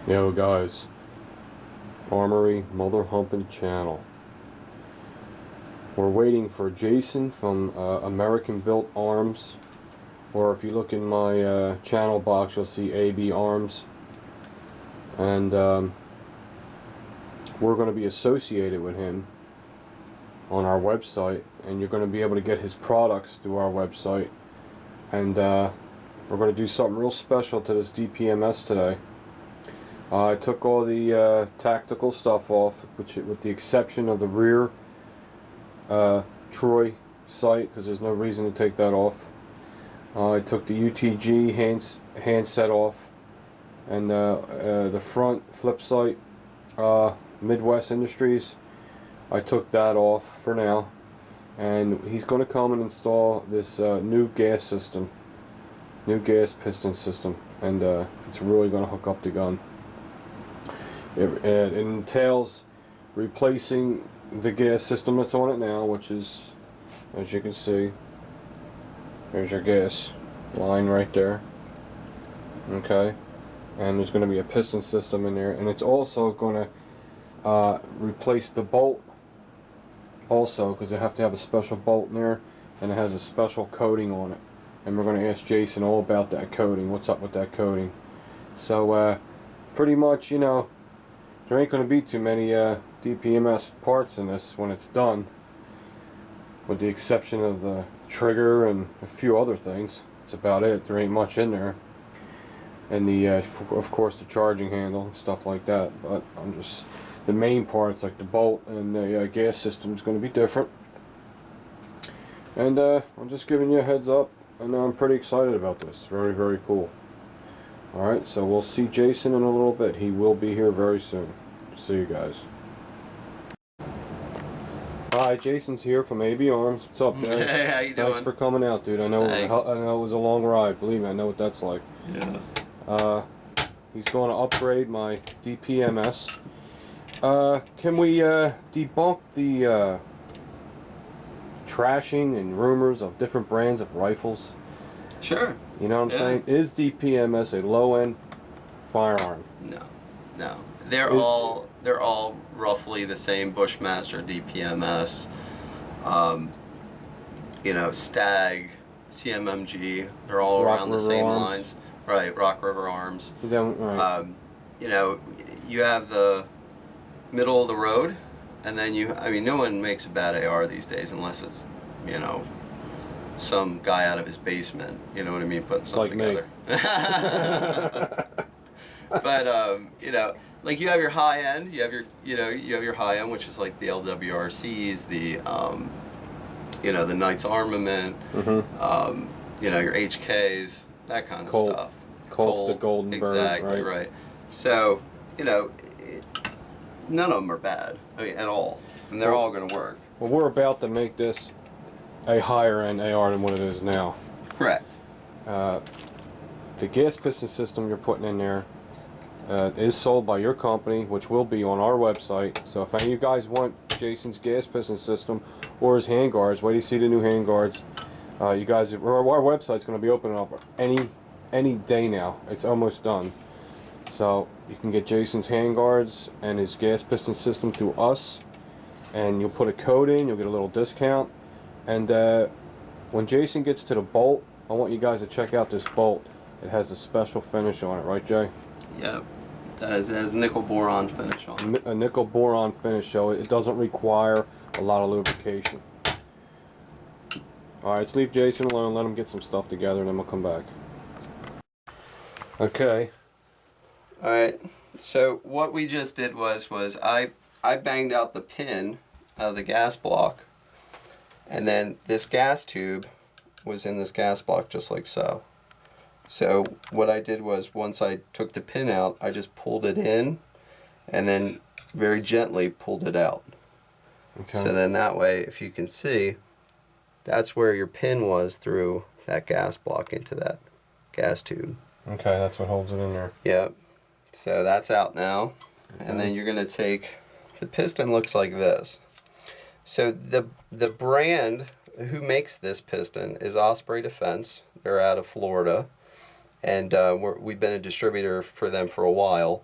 Yo guys, Armory Mother Humping Channel. We're waiting for Jason from American Built Arms, or if you look in my channel box you'll see AB Arms, and we're going to be associated with him on our website, and you're going to be able to get his products through our website, and we're going to do something real special to this DPMS today. I took all the tactical stuff off, with the exception of the rear Troy sight, because there's no reason to take that off. I took the UTG handset off, and the front flip sight, Midwest Industries, I took that off for now. And he's going to come and install this new gas system, new gas piston system, and it's really going to hook up the gun. It entails replacing the gas system that's on it now, which is, as you can see, there's your gas line right there. Okay, and there's going to be a piston system in there, and it's also going to replace the bolt also, because they have to have a special bolt in there, and it has a special coating on it, and we're going to ask Jason all about that coating, what's up with that coating. So pretty much, you know, there ain't going to be too many DPMS parts in this when it's done, with the exception of the trigger and a few other things. That's about it. There ain't much in there, and the of course the charging handle and stuff like that. But the main parts like the bolt and the gas system is going to be different. And I'm just giving you a heads up, and I'm pretty excited about this. Very, very cool. Alright, so we'll see Jason in a little bit. He will be here very soon. See you guys. Hi, Jason's here from AB Arms. What's up, Jay? Hey, how you doing? Thanks for coming out, dude. I know it was a long ride. Believe me, I know what that's like. Yeah. He's going to upgrade my DPMS. Can we debunk the trashing and rumors of different brands of rifles? Sure. You know what I'm saying? Is DPMS a low-end firearm? No, no. They're all roughly the same. Bushmaster, DPMS, you know, Stag, CMMG. They're all around the same lines. Right. Rock River Arms. Right. You know, you have the middle of the road, and then I mean, no one makes a bad AR these days unless it's, you know, some guy out of his basement, you know what I mean, putting something like together. But you know, like you have your high end, you have your high end, which is like the LWRCs, the you know, the Knights Armament, you know, your HKs, that kind of stuff. Colt's the Golden Bird, exactly right. So, you know, none of them are bad, I mean, at all, and they're all going to work. Well, we're about to make this a higher end AR than what it is now. Correct. The gas piston system you're putting in there is sold by your company, which will be on our website. So if any of you guys want Jason's gas piston system or his handguards, wait till you see the new handguards. You guys, our website's going to be opening up any day now. It's almost done. So you can get Jason's handguards and his gas piston system through us, and you'll put a code in, you'll get a little discount. And when Jason gets to the bolt, I want you guys to check out this bolt. It has a special finish on it, right, Jay? Yep. It has nickel boron finish on it. A nickel boron finish, so it doesn't require a lot of lubrication. Alright, let's leave Jason alone, let him get some stuff together, and then we'll come back. Okay. Alright, so what we just did was I banged out the pin out of the gas block, and then this gas tube was in this gas block just like so. So what I did was, once I took the pin out, I just pulled it in and then very gently pulled it out. Okay. So then that way, if you can see, that's where your pin was through that gas block into that gas tube. Okay, that's what holds it in there. Yep. So that's out now. Okay. And then you're going to take, the piston looks like this. So the brand who makes this piston is Osprey Defense. They're out of Florida. And we've been a distributor for them for a while.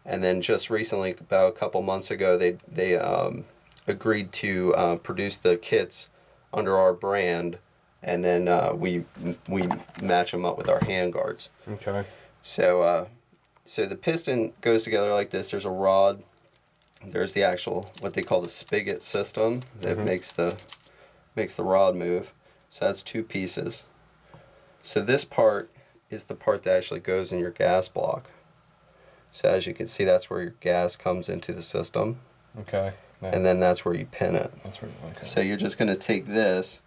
And then just recently, about a couple months ago, they agreed to produce the kits under our brand, and then we match them up with our hand guards. Okay. So so the piston goes together like this. There's a rod. There's the actual what they call the spigot system that makes the rod move. So that's 2 pieces. So this part is the part that actually goes in your gas block. So as you can see, that's where your gas comes into the system. Okay. Yeah. And then that's where you pin it. That's right. Okay. So you're just going to take this.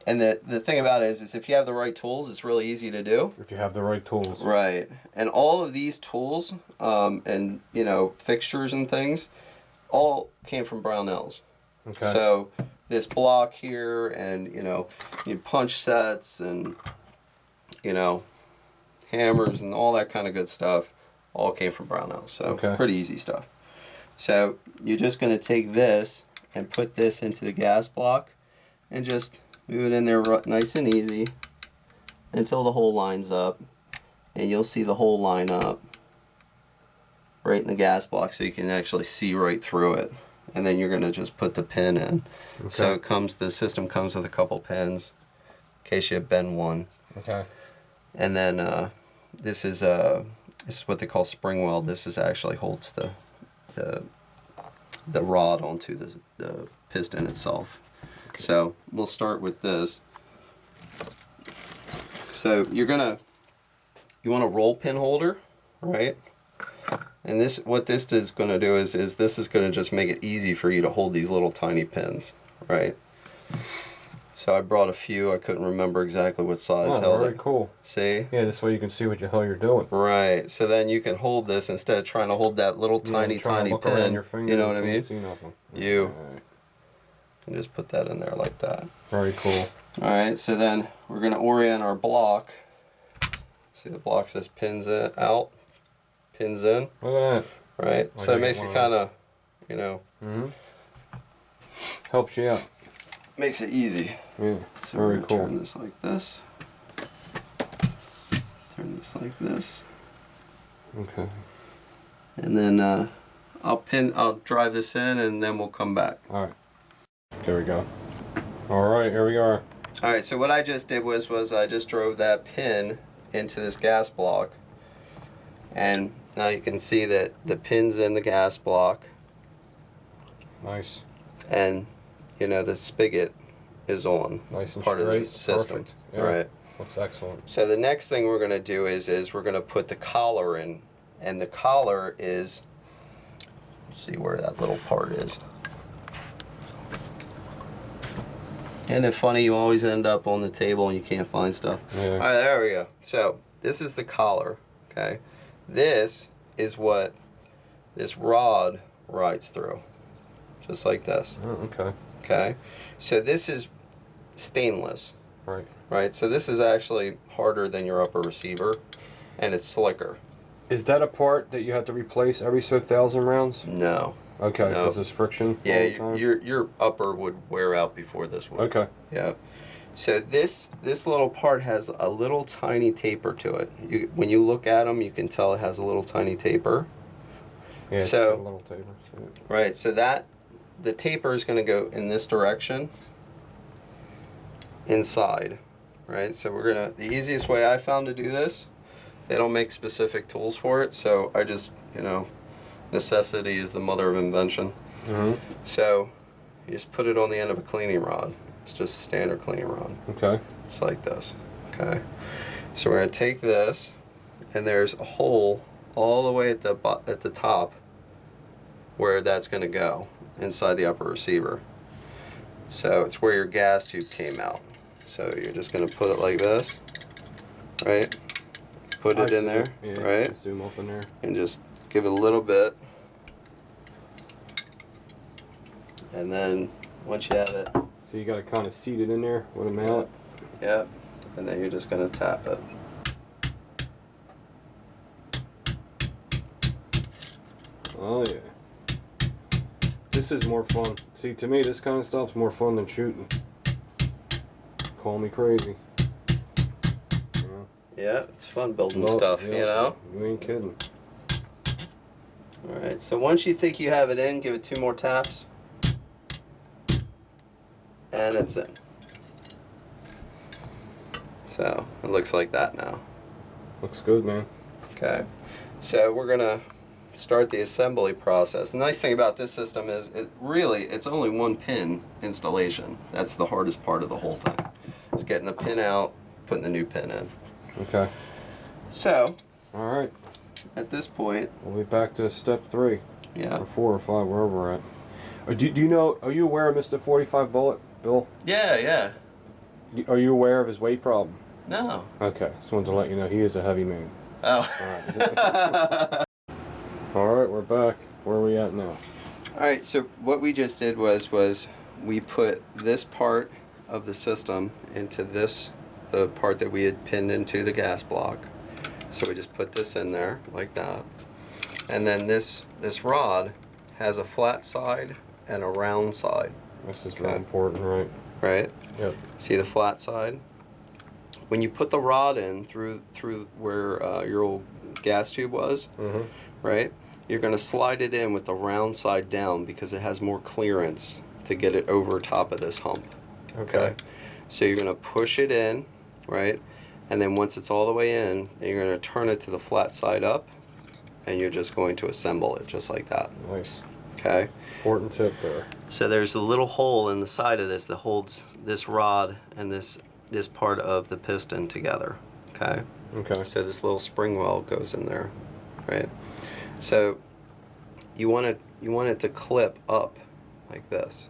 And the thing about it is if you have the right tools, it's really easy to do. If you have the right tools. Right. And all of these tools and, you know, fixtures and things all came from Brownells. Okay. So this block here and, you know, punch sets and, you know, hammers and all that kind of good stuff all came from Brownells. So okay. Pretty easy stuff. So you're just going to take this and put this into the gas block and just move it in there nice and easy until the hole lines up. And you'll see the hole line up right in the gas block so you can actually see right through it. And then you're going to just put the pin in. Okay. So the system comes with a couple pins in case you bend one. Okay. And then this is what they call spring weld. This is actually holds the rod onto the piston itself. Okay. So we'll start with this. So you want a roll pin holder, right? And what this is going to do is this is going to just make it easy for you to hold these little tiny pins, right? So I brought a few. I couldn't remember exactly what size held very it. Cool. See? Yeah, this way you can see what the hell you're doing. Right. So then you can hold this instead of trying to hold that little tiny pin. Your finger, you know what I mean? See nothing. You can just put that in there like that. Very cool. All right. So then we're going to orient our block. See the block says pins in, out, pins in. Look at that. Right. So it makes it kind of, you know. Helps you out. Makes it easy. Yeah. So very we're going to cool. turn this like this. Turn this like this. Okay. And then I'll drive this in and then we'll come back. All right. There we go. All right, here we are. All right, so what I just did was I just drove that pin into this gas block. And now you can see that the pin's in the gas block. Nice. And, you know, the spigot is on. Nice and part straight. of the system. Perfect. Yeah. Right. Looks excellent. So the next thing we're going to do is we're going to put the collar in. And the collar is, let's see where that little part is. Isn't it funny? You always end up on the table and you can't find stuff. Yeah. All right, there we go. So this is the collar, okay? This is what this rod rides through, just like this. Oh, okay. Okay? So this is stainless. Right. Right? So this is actually harder than your upper receiver, and it's slicker. Is that a part that you have to replace every so 1,000 rounds? No. Okay, No. because there's friction all the Yeah, time? your upper would wear out before this would. Okay. Yeah. So this little part has a little tiny taper to it. When you look at them, you can tell it has a little tiny taper. Yeah, it's So- got a little taper. So. Right. So the taper is going to go in this direction. Inside. Right. So the easiest way I found to do this, they don't make specific tools for it. So I just, necessity is the mother of invention. Mm-hmm. So you just put it on the end of a cleaning rod. It's just a standard cleaning rod. Okay. It's like this. Okay. So we're going to take this, and there's a hole all the way at the top where that's going to go inside the upper receiver. So it's where your gas tube came out. So you're just going to put it like this, right? Put it in there, yeah, right? Zoom up in there. And just give it a little bit. And then once you have it, So you got to kind of seat it in there with a mallet. yep, and then you're just going to tap it. Oh yeah. This is more fun. See, to me, this kind of stuff's more fun than shooting. Call me crazy. Yeah, it's fun building Well, stuff, yeah, you know? You ain't kidding. Alright, so once you think you have it in, give it 2 more taps. And it's in. So, it looks like that now. Looks good, man. Okay. So, we're going to start the assembly process. The nice thing about this system is it's only 1 pin installation. That's the hardest part of the whole thing. It's getting the pin out, putting the new pin in. Okay. So, alright. At this point, we'll be back to step 3. Yeah. Or 4 or 5, wherever we're at. Do you know, are you aware of Mr. 45 Bullet, Bill? Yeah. Are you aware of his weight problem? No. Okay, just wanted to let you know he is a heavy man. Oh. Alright, we're back. Where are we at now? Alright, so what we just did was we put this part of the system into the part that we had pinned into the gas block. So we just put this in there like that. And then this rod has a flat side and a round side. This is real important, right? Right? Yep. See the flat side? When you put the rod in through where your old gas tube was, right? You're going to slide it in with the round side down because it has more clearance to get it over top of this hump. Okay? So you're going to push it in, right? And then once it's all the way in, you're going to turn it to the flat side up, and you're just going to assemble it just like that. Nice. Okay? Important tip there. So there's a little hole in the side of this that holds this rod and this part of the piston together. Okay? Okay. So this little spring well goes in there, right? So you want it to clip up like this.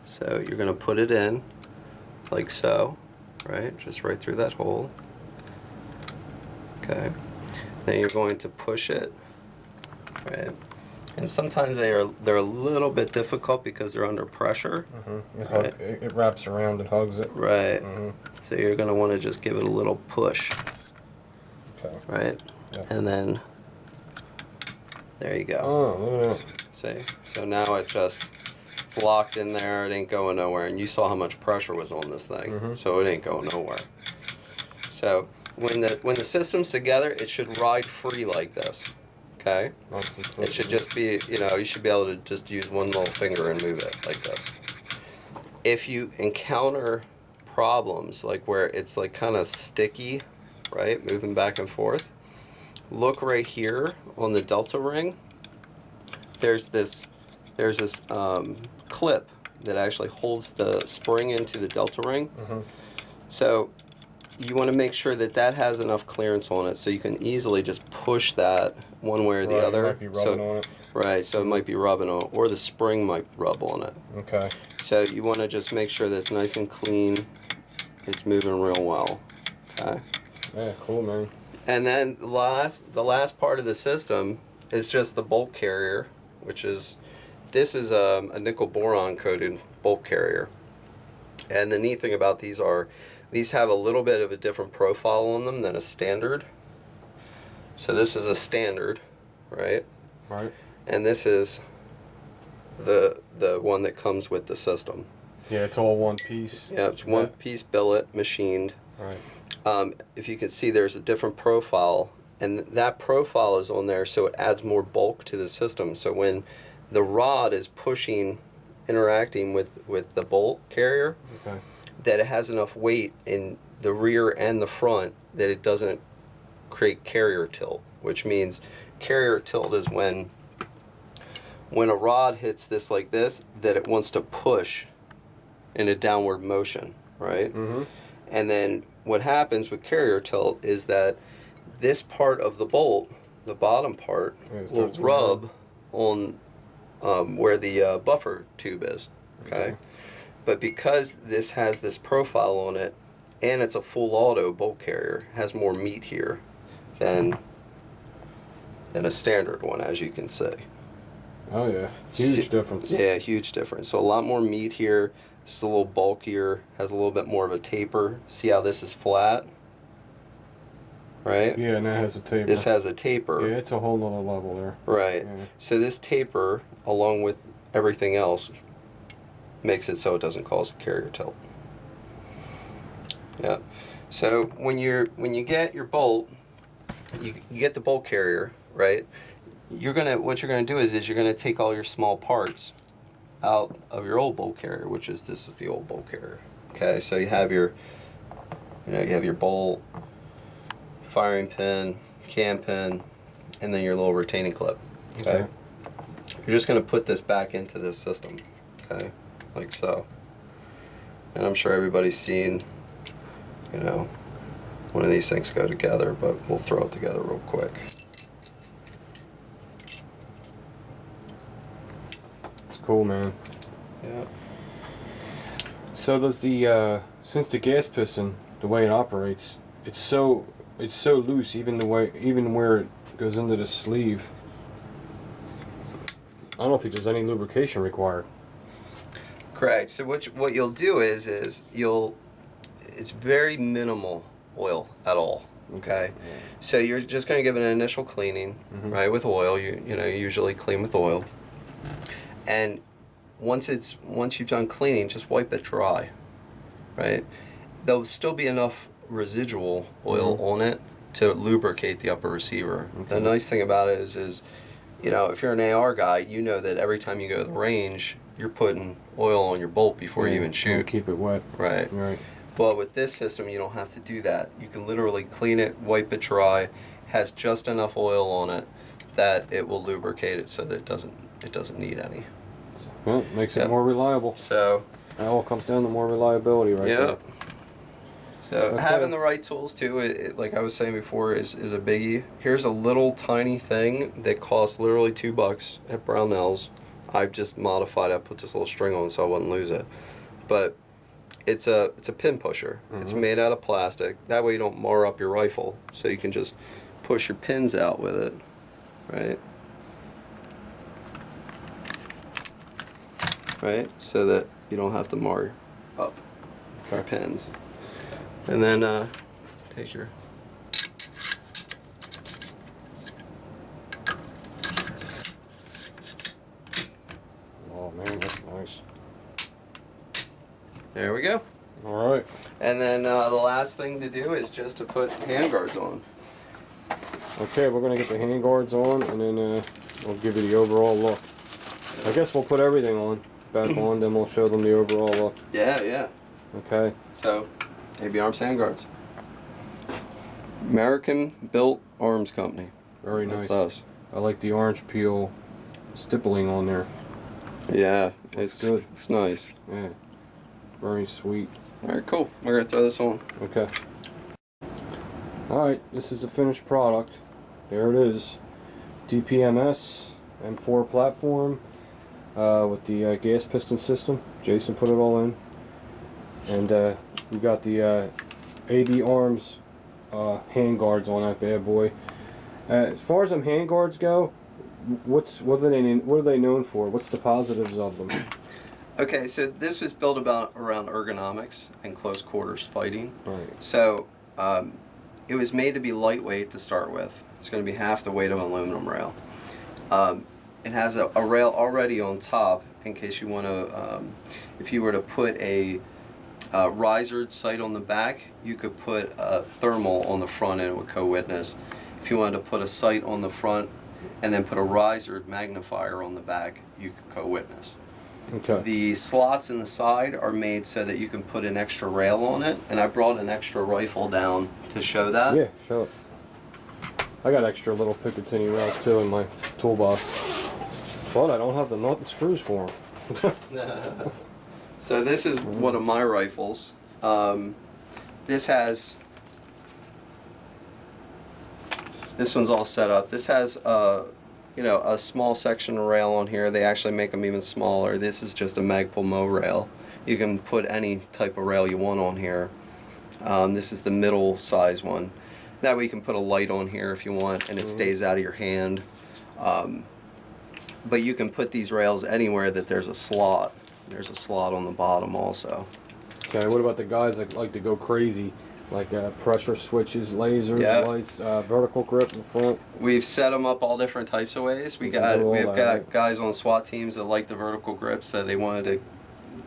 So you're going to put it in like so, right? Just right through that hole. Okay. Then you're going to push it, right? And sometimes they're a little bit difficult because they're under pressure. Right? It wraps around and hugs it. Right. So you're going to want to just give it a little push. Okay. Right? Yep. And then there you go. Oh, look at that. See? So now it's locked in there. It ain't going nowhere. And you saw how much pressure was on this thing. So it ain't going nowhere. So when the system's together, it should ride free like this. Okay? It should just be, you should be able to just use one little finger and move it like this. If you encounter problems like where it's like kind of sticky, right, moving back and forth, look right here on the delta ring. There's this clip that actually holds the spring into the delta ring. So you want to make sure that has enough clearance on it so you can easily just push that one way or the other. It might be rubbing on it. Right, so it might be rubbing on it, or the spring might rub on it. Okay. So you want to just make sure that it's nice and clean. It's moving real well. Okay. Yeah, cool, man. And then the last part of the system is just the bolt carrier, this is a nickel boron coated bolt carrier. And the neat thing about these have a little bit of a different profile on them than a standard. So this is a standard, right? Right. And this is the one that comes with the system. Yeah, it's all one piece. Yeah, it's one piece billet machined. Right. If you can see, there's a different profile, and that profile is on there so it adds more bulk to the system. So when the rod is interacting with the bolt carrier, that it has enough weight in the rear and the front that it doesn't create carrier tilt, which means carrier tilt is when a rod hits this like this, that it wants to push in a downward motion, right? And then what happens with carrier tilt is that this part of the bolt, the bottom part, will rub on where the buffer tube is, okay? But because this has this profile on it, and it's a full auto bolt carrier, has more meat here than a standard one, as you can see. Oh yeah, huge difference. Yeah, huge difference. So a lot more meat here. This is a little bulkier, has a little bit more of a taper. See how this is flat? Right? Yeah, and that has a taper. This has a taper. Yeah, it's a whole nother level there. Right. Yeah. So this taper, along with everything else, makes it so it doesn't cause carrier tilt. Yeah. So when you get your bolt, you get the bolt carrier, right? what you're gonna do is you're gonna take all your small parts out of your old bolt carrier, which is this is the old bolt carrier. Okay, so you have your bolt, firing pin, cam pin, and then your little retaining clip. Okay. You're just going to put this back into this system. Okay, like so. And I'm sure everybody's seen, one of these things go together, but we'll throw it together real quick. It's cool, man. Yeah. So does the since the gas piston, the way it operates, it's so loose, even where it goes into the sleeve. I don't think there's any lubrication required. Correct. So what you'll do is it's very minimal oil at all. Okay. Yeah. So you're just going to give it an initial cleaning, right, with oil. You usually clean with oil, and once you've done cleaning, just wipe it dry, right? There'll still be enough residual oil on it to lubricate the upper receiver. Okay. The nice thing about it is if you're an AR guy, you know that every time you go to the range, you're putting oil on your bolt before you even shoot. Keep it wet. Right. Right. But with this system, you don't have to do that. You can literally clean it, wipe it dry, has just enough oil on it that it will lubricate it so that it doesn't need any. Well, it makes it more reliable. So it all comes down to more reliability, right? Yep. So having the right tools too, like I was saying before, is a biggie. Here's a little tiny thing that costs literally $2 at Brownells. I've just modified it. I put this little string on so I wouldn't lose it. But it's a pin pusher. It's made out of plastic. That way you don't mar up your rifle. So you can just push your pins out with it, right? Right, so that you don't have to mar up your pins. And then take your oh man, that's nice. There we go. All right. And then the last thing to do is just to put handguards on. Okay, we're gonna get the handguards on, and then we'll give you the overall look. I guess we'll put everything on back on, then we'll show them the overall look. Yeah, yeah. Okay. So, AB Arms handguards. American Built Arms Company. Very nice. That's us. I like the orange peel stippling on there. Yeah, it's good. It's nice. Yeah. Very sweet. All right, cool. We're gonna throw this on. Okay. All right, this is the finished product. There it is. DPMS M4 platform with the gas piston system. Jason put it all in, and we got the AB Arms handguards on that bad boy. As far as them handguards go, what are they known for? What's the positives of them? Okay, so this was built around ergonomics and close quarters fighting. Right. So it was made to be lightweight to start with. It's going to be half the weight of an aluminum rail. It has a rail already on top in case you want to, if you were to put a risered sight on the back, you could put a thermal on the front and it would co-witness. If you wanted to put a sight on the front and then put a risered magnifier on the back, you could co-witness. Okay. The slots in the side are made so that you can put an extra rail on it, and I brought an extra rifle down to show that. Yeah, show it. I got extra little Picatinny rails too in my toolbox, but I don't have the nut and screws for them. So this is one of my rifles. This one's all set up. This has a small section of rail on here. They actually make them even smaller. This is just a Magpul Mo rail. You can put any type of rail you want on here. This is the middle size one. That way you can put a light on here if you want, and it stays out of your hand. But you can put these rails anywhere that there's a slot. There's a slot on the bottom also. Okay, what about the guys that like to go crazy? Like pressure switches, lasers, lights, vertical grip in front. We've set them up all different types of ways. We've got guys on SWAT teams that like the vertical grips, so they wanted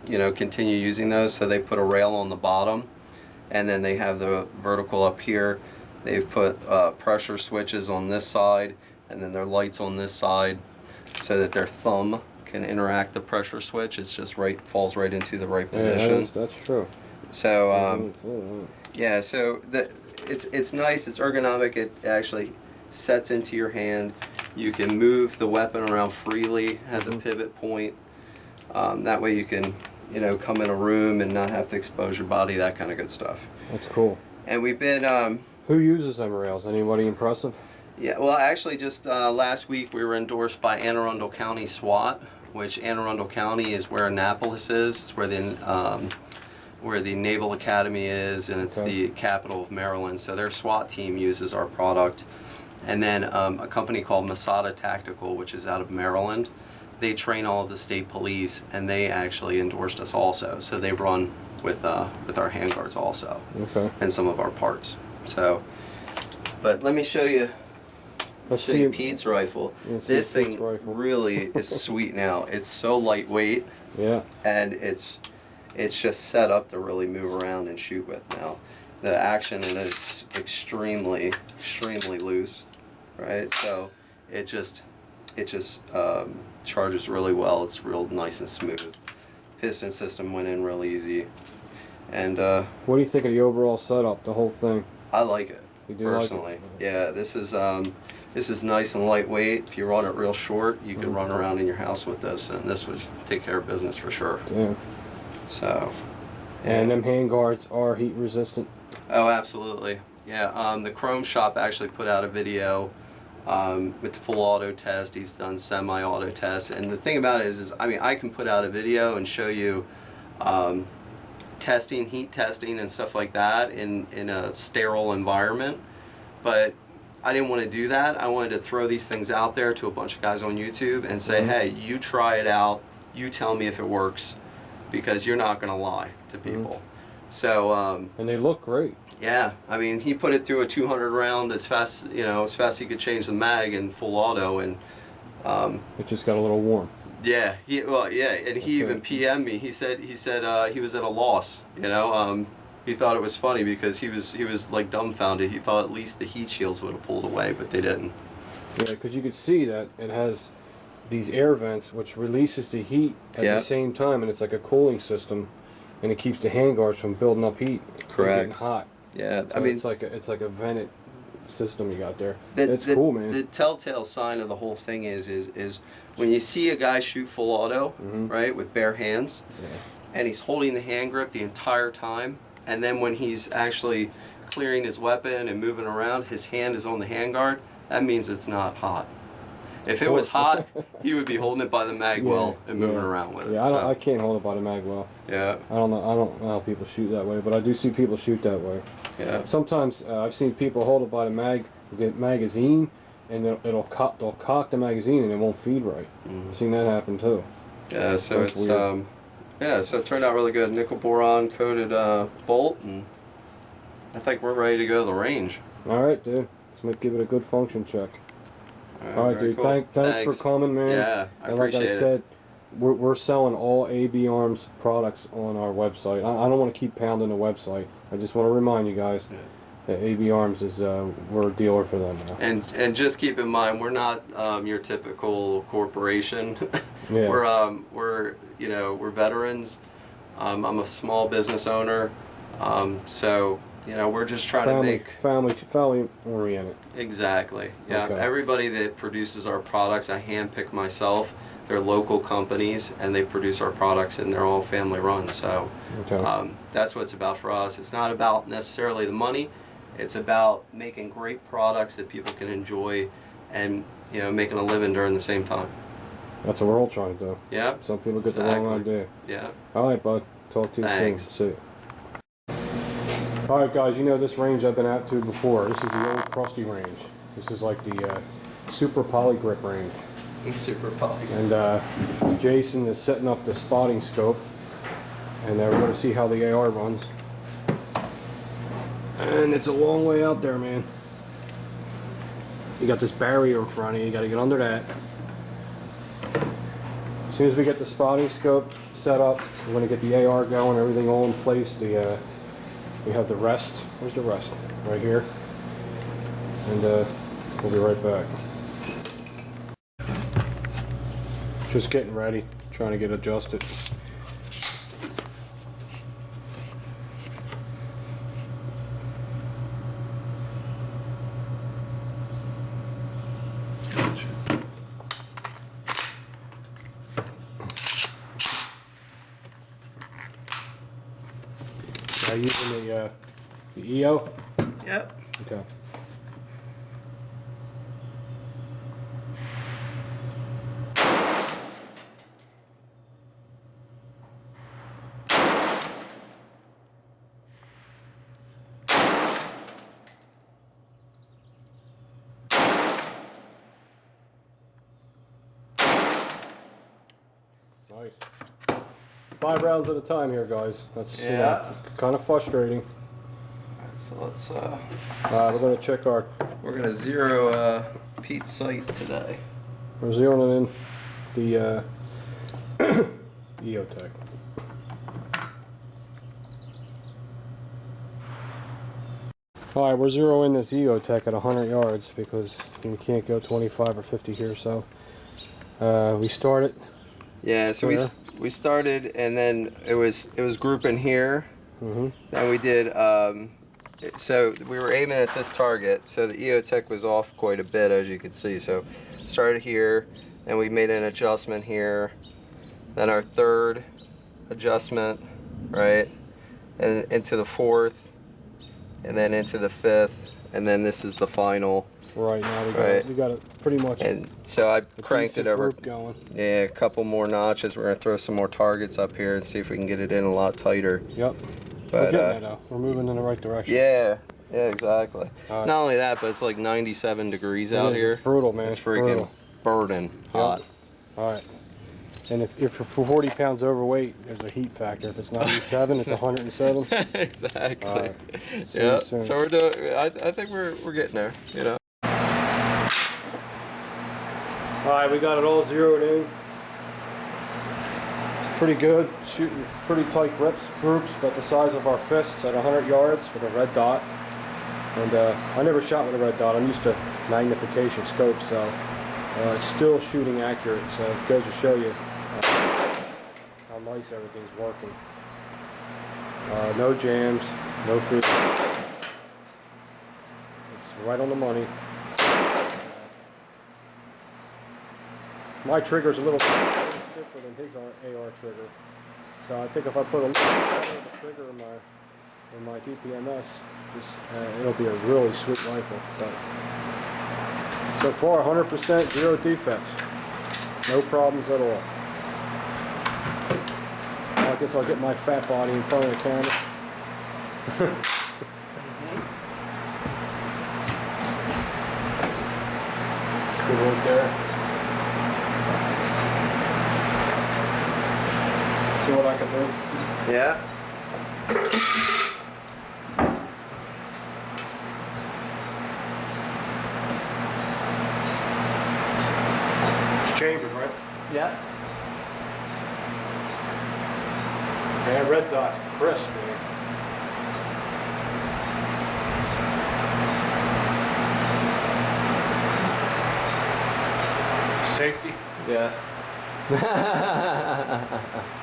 to, continue using those. So they put a rail on the bottom, and then they have the vertical up here. They've put pressure switches on this side, and then their lights on this side, so that their thumb can interact the pressure switch. It's just falls right into the right position. Yeah, that's true. So yeah, so it's nice. It's ergonomic. It actually sets into your hand. You can move the weapon around freely. Has a pivot point. That way you can, you know, come in a room and not have to expose your body. That kind of good stuff. That's cool. And we've been. Who uses them rails? Anybody impressive? Yeah. Well, actually, just last week we were endorsed by Anne Arundel County SWAT, which Anne Arundel County is where Annapolis is. It's where the Naval Academy is, and it's the capital of Maryland. So their SWAT team uses our product. And then a company called Masada Tactical, which is out of Maryland, they train all of the state police, and they actually endorsed us also. So they run with our handguards also, and some of our parts. So, but let me show you. Let's show see you Pete's rifle. This thing really is sweet now. It's so lightweight. Yeah. And it's just set up to really move around and shoot with now. The action in it is extremely loose, right? So it just charges really well. It's real nice and smooth. Piston system went in real easy. And what do you think of the overall setup, the whole thing? I like it. You do personally. Like it? Yeah, this is nice and lightweight. If you run it real short, you could run around in your house with this, and this would take care of business for sure. Yeah. So. And them handguards are heat resistant. Oh, absolutely. Yeah. The Chrome Shop actually put out a video with the full auto test. He's done semi-auto tests, and the thing about it is I mean, I can put out a video and show you heat testing and stuff like that in a sterile environment, but I didn't want to do that. I wanted to throw these things out there to a bunch of guys on YouTube and say, hey, you try it out, you tell me if it works, because you're not going to lie to people. So and they look great. Yeah, I mean, he put it through a 200 round as fast as he could change the mag in full auto, and it just got a little warm. Yeah, and he even PM'd me. He said he was at a loss. He thought it was funny because he was like dumbfounded. He thought at least the heat shields would have pulled away, but they didn't. Yeah, because you could see that it has these air vents which releases the heat at the same time, and it's like a cooling system, and it keeps the handguards from building up heat. Correct. Getting hot. Yeah, So I mean, it's like a vented system you got there. That's cool, man. The telltale sign of the whole thing is when you see a guy shoot full auto, right, with bare hands, and he's holding the hand grip the entire time, and then when he's actually clearing his weapon and moving around, his hand is on the handguard, that means it's not hot. If it was hot, he would be holding it by the mag well and moving around with it. Yeah, I can't hold it by the mag well. Yeah. I don't know how people shoot that way, but I do see people shoot that way. Yeah. Sometimes I've seen people hold it by the magazine, and they'll cock the magazine and it won't feed right. I've seen that happen too. Yeah, so That's it's weird. so it turned out really good. Nickel boron coated bolt, and I think we're ready to go to the range. All right, dude. Let's give it a good function check. All right, dude. Cool. Thanks for coming, man. Yeah, I and like appreciate I said, we're selling all AB Arms products on our website. I don't want to keep pounding the website. I just want to remind you guys that AB Arms is we're a dealer for them now. And just keep in mind, we're not your typical corporation. Yeah. We're veterans. I'm a small business owner, so we're just trying to make family oriented. Exactly. Yeah. Okay. Everybody that produces our products, I handpick myself. They're local companies, and they produce our products, and they're all family run. So that's what it's about for us. It's not about necessarily the money. It's about making great products that people can enjoy, and making a living during the same time. That's what we're all trying to do. Yeah. Some people get the wrong idea. Yeah. All right, bud. Talk to you Thanks. soon. See you. All right, guys. This range I've been out to before. This is the old Krusty range. This is like the super poly grip range. He's super poly. And Jason is setting up the spotting scope, and we're going to see how the AR runs. And it's a long way out there, man. You got this barrier in front of you. You got to get under that. As soon as we get the spotting scope set up, we're going to get the AR going, everything all in place. We have the rest. Where's the rest? Right here. And we'll be right back. Just getting ready, trying to get adjusted. Are you using the EO? Yep. Okay. Nice. 5 rounds at a time here, guys. That's kind of frustrating. Alright, so let's We're gonna check our. we're gonna zero Pete's sight today. We're zeroing in the EOTech. Alright, we're zeroing this EOTech at 100 yards because you can't go 25 or 50 here. So we started. Yeah, so we started, and then it was grouping here. Mm-hmm. Then we did. So we were aiming at this target. So the EOTech was off quite a bit, as you can see. So started here, then we made an adjustment here. Then our third adjustment, right, and into the fourth, and then into the fifth, and then this is the final. Right now we got it pretty much. And so I cranked it over. Going. Yeah, a couple more notches. We're gonna throw some more targets up here and see if we can get it in a lot tighter. Yep. But we're getting there though. We're moving in the right direction. Yeah, exactly. Right. Not only that, but it's like 97 degrees out here. It's brutal, man. It's freaking burning hot. All right. And if you're 40 pounds overweight, there's a heat factor. If it's 97, it's 107. Exactly. All right. Yeah. So we're doing. I think we're getting there. You know. All right, we got it all zeroed in. It's pretty good. Shooting pretty tight groups about the size of our fists at 100 yards with a red dot. And I never shot with a red dot. I'm used to magnification scope, so it's still shooting accurate. So it goes to show you how nice everything's working. No jams, no food. It's right on the money. My trigger's a little stiffer than his AR trigger, so I think if I put a little bit of the trigger in my DPMS, it'll be a really sweet rifle. But so far, 100% zero defects, no problems at all. Well, I guess I'll get my fat body in front of the camera. It's good work there. See what I can do. Yeah. It's chambered, right? Yeah. Man, red dot's crisp, man. Safety? Yeah. I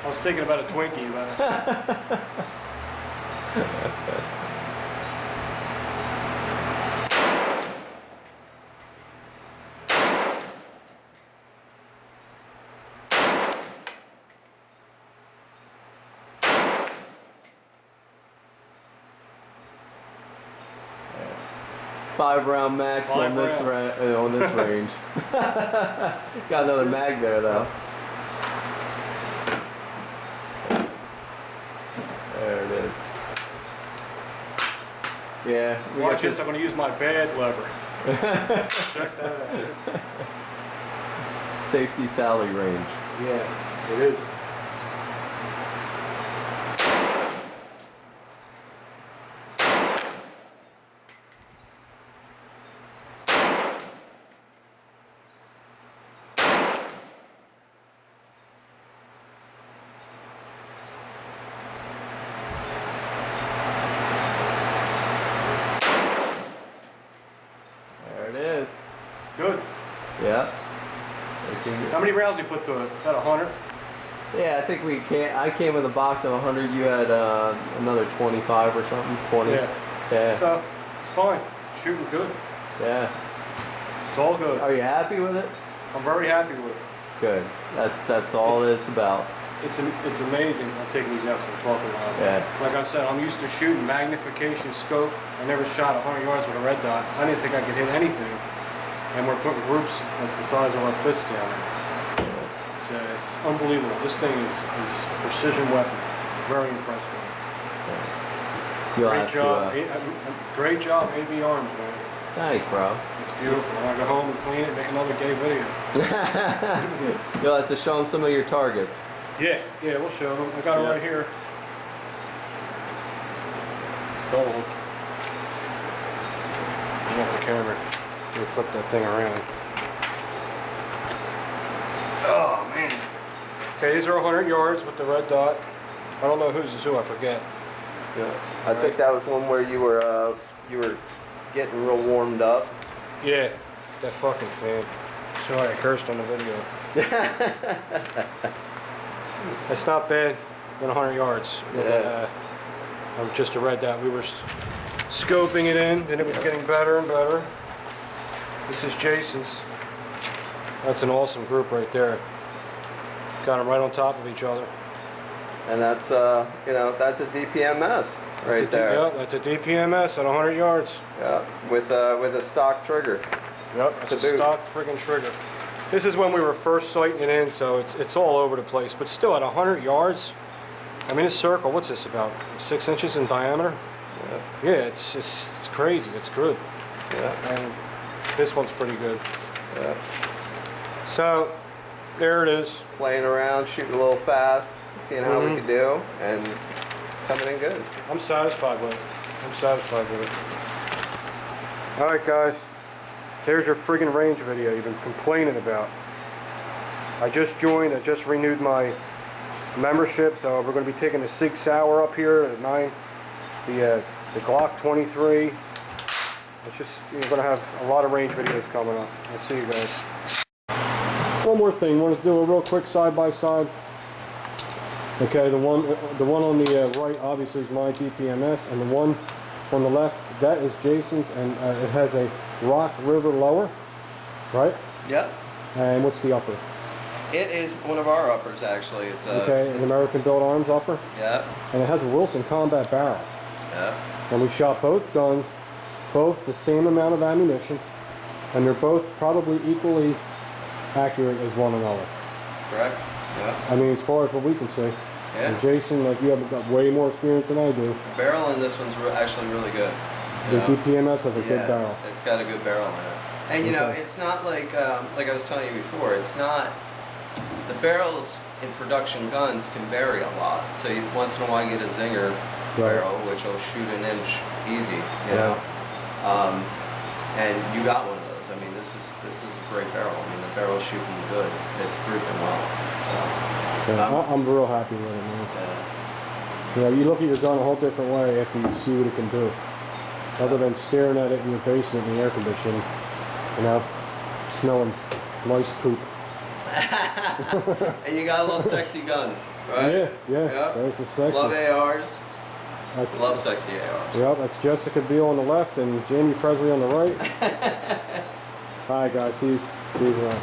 was thinking about a Twinkie, but Five round max on this range. Got another mag there though. There it is. Yeah. watch this. I'm going to use my bad lever. Check that out. Safety Sally range. Yeah, it is. There it is. Good. Yeah. How many rounds you put through it? About 100? Yeah, I think I came with a box of 100. You had another 25 or something. 20. Yeah. Yeah. So it's fine. Shooting good. Yeah. It's all good. Are you happy with it? I'm very happy with it. Good. That's all it's about. It's amazing. I'm taking these out because I'm talking about it. Yeah. Like I said, I'm used to shooting magnification scope. I never shot 100 yards with a red dot. I didn't think I could hit anything. And we're putting groups like the size of our fists down there. It's unbelievable. This thing is precision weapon. Very impressed with it. You'll Great have job. to. Great job, AB Arms, man. Thanks, bro. It's beautiful. When I go home and clean it, make another gay video. You'll have to show them some of your targets. Yeah, we'll show them. I got it right here. So, I want the camera. Let me flip that thing around. Oh, man. Okay, these are 100 yards with the red dot. I don't know whose is who, I forget. Yeah. I think that was one where you were getting real warmed up. Yeah, that fucking fan. Sorry, I cursed on the video. I stopped bad in 100 yards. With, just a red dot. We were scoping it in, and it was getting better and better. This is Jason's. That's an awesome group right there. Got them right on top of each other. And that's that's a DPMS right there. Yeah, that's a DPMS at 100 yards. Yeah, with a stock trigger. Yep, it's a stock friggin' trigger. This is when we were first sighting it in, so it's all over the place. But still, at 100 yards, I mean, this circle, what's this, about 6 inches in diameter? Yeah, it's crazy. It's good. Yeah. And this one's pretty good. Yeah. So, there it is. Playing around, shooting a little fast, seeing how we could do, and it's coming in good. I'm satisfied with it. Alright guys, there's your friggin' range video you've been complaining about. I just joined, I just renewed my membership, so we're going to be taking the Sig Sauer up here at 9, the Glock 23. It's just, you're going to have a lot of range videos coming up. I'll see you guys. One more thing, want to do a real quick side-by-side. Okay, the one on the right obviously is my DPMS, and the one on the left, that is Jason's, and it has a Rock River lower, right? Yep. And what's the upper? It is one of our uppers, actually. It's an American Built Arms upper. Yeah. And it has a Wilson combat barrel. Yeah. And we shot both guns, both the same amount of ammunition, and they're both probably equally accurate as one another. Correct. Yeah. I mean, as far as what we can see. Yeah. And Jason, like, you have got way more experience than I do. The barrel in this one's actually really good. The DPMS has a good barrel. It's got a good barrel in it. And you know, it's not like I was telling you before, it's not, the barrels in production guns can vary a lot. So once in a while you get a Zinger barrel, which will shoot an inch easy, you know. And you got one of those. I mean, this is a great barrel. I mean, the barrel's shooting good. It's grouping well. So I'm real happy with it, man. You know, you look at your gun a whole different way after you see what it can do. Other than staring at it in your basement in the air conditioning, you know, smelling mice poop. And you gotta love sexy guns, right? Yeah. That's a sexy. Love ARs. Love sexy ARs. Yep, that's Jessica Biel on the left and Jamie Presley on the right. Alright guys, see you around.